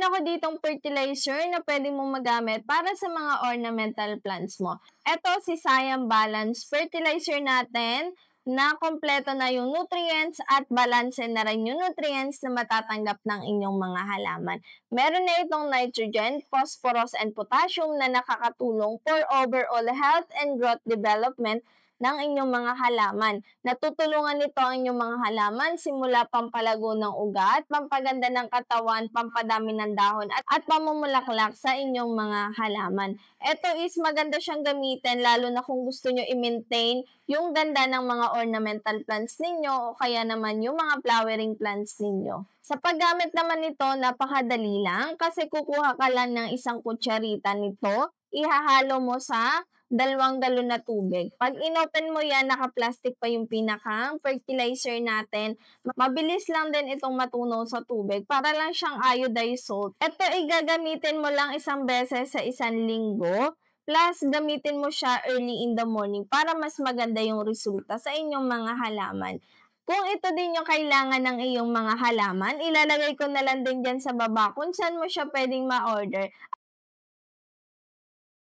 ako ditong fertilizer na pwede mong magamit para sa mga ornamental plants mo. Ito si Siam Balance Fertilizer natin na kompleto na yung nutrients at balanse na rin yung nutrients na matatanggap ng inyong mga halaman. Meron na itong nitrogen, phosphorus, and potassium na nakakatulong for overall health and growth development ng inyong mga halaman. Natutulungan nito ang inyong mga halaman simula pampalago ng ugat, pampaganda ng katawan, pampadami ng dahon, at pamumulaklak sa inyong mga halaman. Ito is maganda siyang gamitin lalo na kung gusto nyo i-maintain yung ganda ng mga ornamental plants ninyo o kaya naman yung mga flowering plants ninyo. Sa paggamit naman nito, napakadali lang kasi kukuha ka lang ng isang kutsarita nito, ihahalo mo sa 2 galon na tubig. Pag inopen mo yan, naka-plastic pa yung pinakang fertilizer natin. Mabilis lang din itong matunaw sa tubig. Para lang siyang iodized salt. Ito ay gagamitin mo lang isang beses sa isang linggo. Plus, gamitin mo siya early in the morning para mas maganda yung resulta sa inyong mga halaman. Kung ito din yung kailangan ng iyong mga halaman, ilalagay ko na lang din dyan sa baba kung saan mo siya pwedeng ma-order.